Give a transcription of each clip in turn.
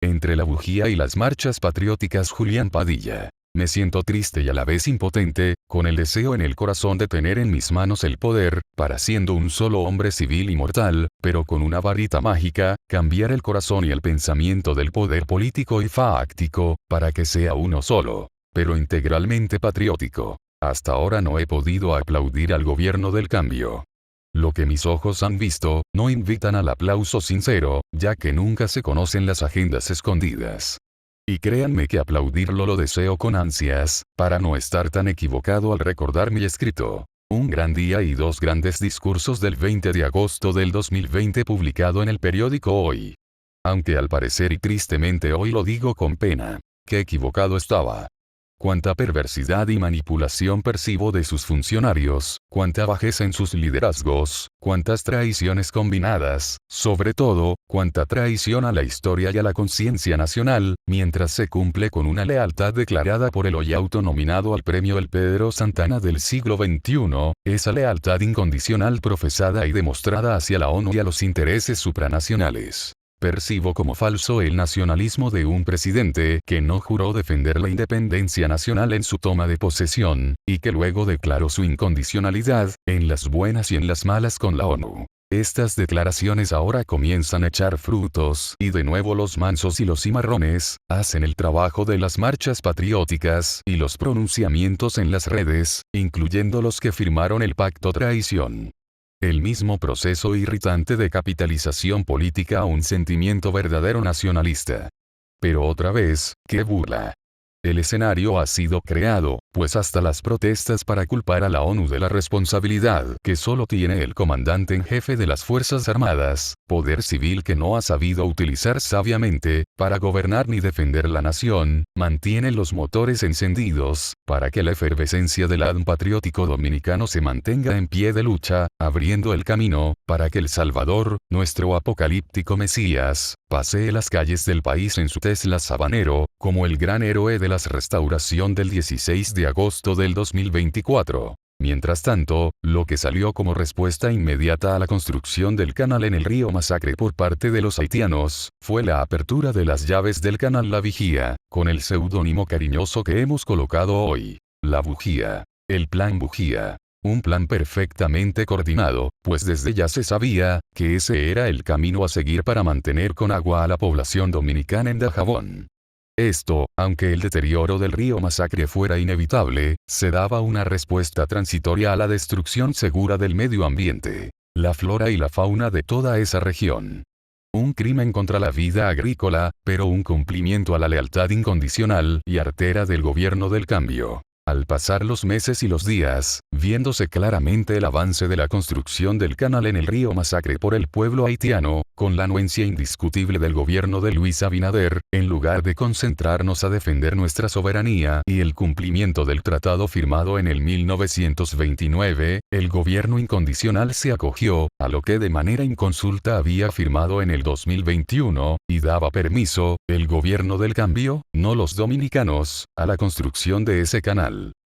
Entre la bujía y las marchas patrióticas, Julián Padilla. Me siento triste y a la vez impotente, con el deseo en el corazón de tener en mis manos el poder, para siendo un solo hombre civil y mortal, pero con una varita mágica, cambiar el corazón y el pensamiento del poder político y fáctico, para que sea uno solo, pero integralmente patriótico. Hasta ahora no he podido aplaudir al gobierno del cambio. Lo que mis ojos han visto, no invitan al aplauso sincero, ya que nunca se conocen las agendas escondidas. Y créanme que aplaudirlo lo deseo con ansias, para no estar tan equivocado al recordar mi escrito. Un gran día y dos grandes discursos del 20 de agosto del 2020 publicado en el periódico Hoy. Aunque al parecer y tristemente hoy lo digo con pena, qué equivocado estaba. Cuánta perversidad y manipulación percibo de sus funcionarios, cuánta bajeza en sus liderazgos, cuántas traiciones combinadas, sobre todo, cuánta traición a la historia y a la conciencia nacional, mientras se cumple con una lealtad declarada por el hoy autonominado al premio El Pedro Santana del siglo XXI, esa lealtad incondicional profesada y demostrada hacia la ONU y a los intereses supranacionales. Percibo como falso el nacionalismo de un presidente que no juró defender la independencia nacional en su toma de posesión, y que luego declaró su incondicionalidad, en las buenas y en las malas con la ONU. Estas declaraciones ahora comienzan a echar frutos, y de nuevo los mansos y los cimarrones, hacen el trabajo de las marchas patrióticas y los pronunciamientos en las redes, incluyendo los que firmaron el pacto traición. El mismo proceso irritante de capitalización política a un sentimiento verdadero nacionalista. Pero otra vez, ¡qué burla! El escenario ha sido creado, pues hasta las protestas para culpar a la ONU de la responsabilidad que solo tiene el comandante en jefe de las Fuerzas Armadas, poder civil que no ha sabido utilizar sabiamente, para gobernar ni defender la nación, mantienen los motores encendidos, para que la efervescencia del ADN patriótico dominicano se mantenga en pie de lucha, abriendo el camino, para que El Salvador, nuestro apocalíptico Mesías, pasee las calles del país en su Tesla Sabanero, como el gran héroe de la restauración del 16 de agosto del 2024. Mientras tanto, lo que salió como respuesta inmediata a la construcción del canal en el río Masacre por parte de los haitianos, fue la apertura de las llaves del canal La Vigía, con el seudónimo cariñoso que hemos colocado hoy. La Bujía. El Plan Bujía. Un plan perfectamente coordinado, pues desde ya se sabía, que ese era el camino a seguir para mantener con agua a la población dominicana en Dajabón. Esto, aunque el deterioro del río Masacre fuera inevitable, se daba una respuesta transitoria a la destrucción segura del medio ambiente, la flora y la fauna de toda esa región. Un crimen contra la vida agrícola, pero un cumplimiento a la lealtad incondicional y artera del gobierno del cambio. Al pasar los meses y los días, viéndose claramente el avance de la construcción del canal en el río Masacre por el pueblo haitiano, con la anuencia indiscutible del gobierno de Luis Abinader, en lugar de concentrarnos a defender nuestra soberanía y el cumplimiento del tratado firmado en el 1929, el gobierno incondicional se acogió a lo que de manera inconsulta había firmado en el 2021, y daba permiso, el gobierno del cambio, no los dominicanos, a la construcción de ese canal.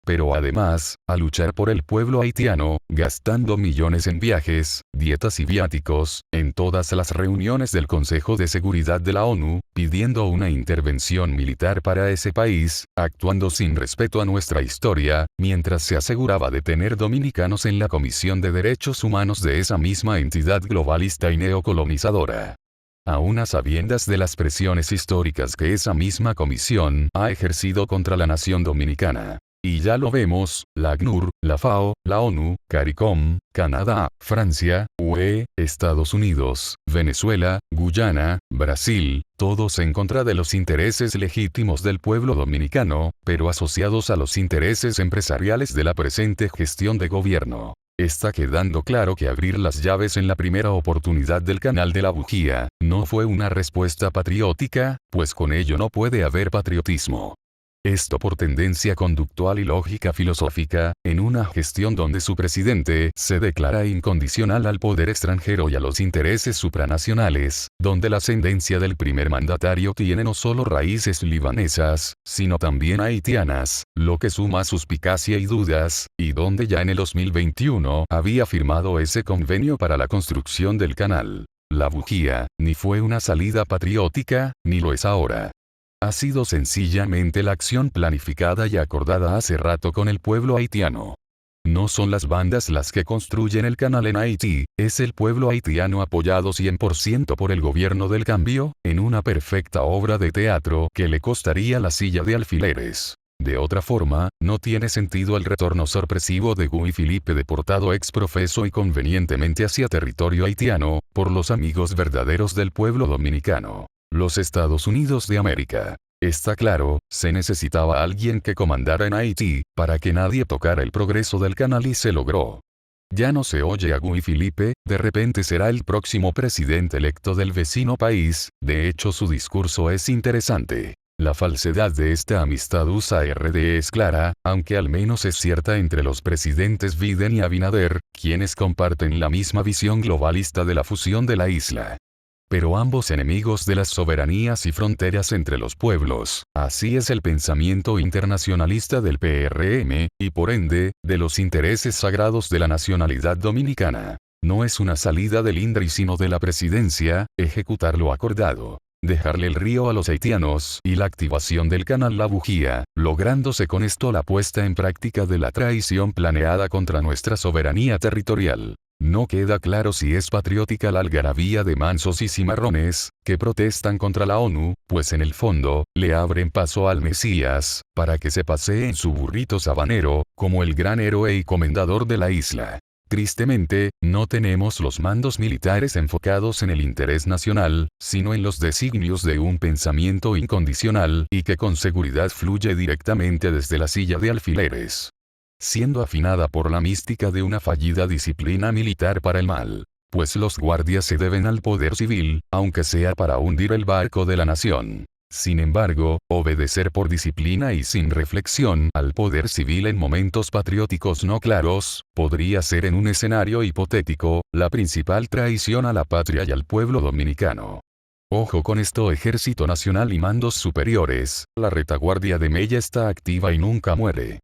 Pero además, a luchar por el pueblo haitiano, gastando millones en viajes, dietas y viáticos, en todas las reuniones del Consejo de Seguridad de la ONU, pidiendo una intervención militar para ese país, actuando sin respeto a nuestra historia, mientras se aseguraba de tener dominicanos en la Comisión de Derechos Humanos de esa misma entidad globalista y neocolonizadora. Aún a sabiendas de las presiones históricas que esa misma comisión ha ejercido contra la nación dominicana. Y ya lo vemos, la ACNUR, la FAO, la ONU, CARICOM, Canadá, Francia, UE, Estados Unidos, Venezuela, Guyana, Brasil, todos en contra de los intereses legítimos del pueblo dominicano, pero asociados a los intereses empresariales de la presente gestión de gobierno. Está quedando claro que abrir las llaves en la primera oportunidad del canal de la Bujía, no fue una respuesta patriótica, pues con ello no puede haber patriotismo. Esto por tendencia conductual y lógica filosófica, en una gestión donde su presidente se declara incondicional al poder extranjero y a los intereses supranacionales, donde la ascendencia del primer mandatario tiene no solo raíces libanesas, sino también haitianas, lo que suma suspicacia y dudas, y donde ya en el 2021 había firmado ese convenio para la construcción del canal. la bujía, ni fue una salida patriótica, ni lo es ahora. Ha sido sencillamente la acción planificada y acordada hace rato con el pueblo haitiano. No son las bandas las que construyen el canal en Haití, es el pueblo haitiano apoyado 100% por el gobierno del cambio, en una perfecta obra de teatro que le costaría la silla de alfileres. De otra forma, no tiene sentido el retorno sorpresivo de Guy Philippe deportado ex profeso y convenientemente hacia territorio haitiano, por los amigos verdaderos del pueblo dominicano, los Estados Unidos de América. Está claro, se necesitaba alguien que comandara en Haití, para que nadie tocara el progreso del canal y se logró. Ya no se oye a Guy Philippe, de repente será el próximo presidente electo del vecino país, de hecho su discurso es interesante. La falsedad de esta amistad USA-RD es clara, aunque al menos es cierta entre los presidentes Biden y Abinader, quienes comparten la misma visión globalista de la fusión de la isla. Pero ambos enemigos de las soberanías y fronteras entre los pueblos, así es el pensamiento internacionalista del PRM, y por ende, de los intereses sagrados de la nacionalidad dominicana. No es una salida del INDRI sino de la presidencia, ejecutar lo acordado. Dejarle el río a los haitianos y la activación del canal La Bujía, lográndose con esto la puesta en práctica de la traición planeada contra nuestra soberanía territorial. No queda claro si es patriótica la algarabía de mansos y cimarrones, que protestan contra la ONU, pues en el fondo, le abren paso al Mesías, para que se pasee en su burrito sabanero, como el gran héroe y comendador de la isla. Tristemente, no tenemos los mandos militares enfocados en el interés nacional, sino en los designios de un pensamiento incondicional y que con seguridad fluye directamente desde la silla de alfileres, siendo afinada por la mística de una fallida disciplina militar para el mal. Pues los guardias se deben al poder civil, aunque sea para hundir el barco de la nación. Sin embargo, obedecer por disciplina y sin reflexión al poder civil en momentos patrióticos no claros, podría ser en un escenario hipotético, la principal traición a la patria y al pueblo dominicano. Ojo con esto, Ejército Nacional y mandos superiores, la retaguardia de Mella está activa y nunca muere.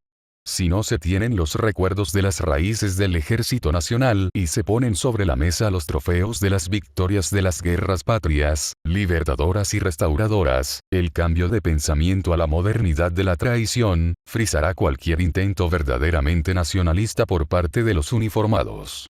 Si no se tienen los recuerdos de las raíces del Ejército Nacional y se ponen sobre la mesa los trofeos de las victorias de las guerras patrias, libertadoras y restauradoras, el cambio de pensamiento a la modernidad de la traición, frisará cualquier intento verdaderamente nacionalista por parte de los uniformados.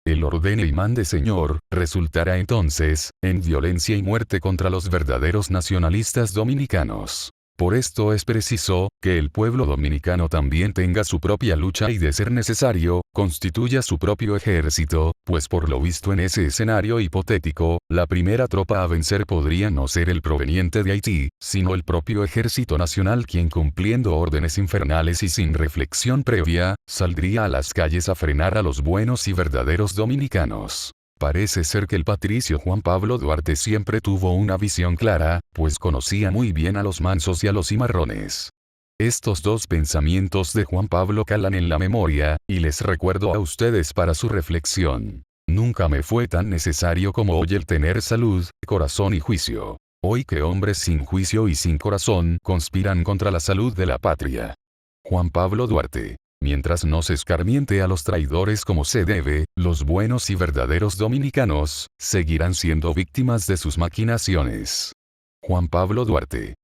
El ordene y mande señor, resultará entonces, en violencia y muerte contra los verdaderos nacionalistas dominicanos. Por esto es preciso, que el pueblo dominicano también tenga su propia lucha y de ser necesario, constituya su propio ejército, pues por lo visto en ese escenario hipotético, la primera tropa a vencer podría no ser el proveniente de Haití, sino el propio Ejército Nacional quien cumpliendo órdenes infernales y sin reflexión previa, saldría a las calles a frenar a los buenos y verdaderos dominicanos. Parece ser que el patricio Juan Pablo Duarte siempre tuvo una visión clara, pues conocía muy bien a los mansos y a los cimarrones. Estos dos pensamientos de Juan Pablo calan en la memoria, y les recuerdo a ustedes para su reflexión. Nunca me fue tan necesario como hoy el tener salud, corazón y juicio. Hoy que hombres sin juicio y sin corazón conspiran contra la salud de la patria. Juan Pablo Duarte. Mientras no se escarmiente a los traidores como se debe, los buenos y verdaderos dominicanos seguirán siendo víctimas de sus maquinaciones. Juan Pablo Duarte.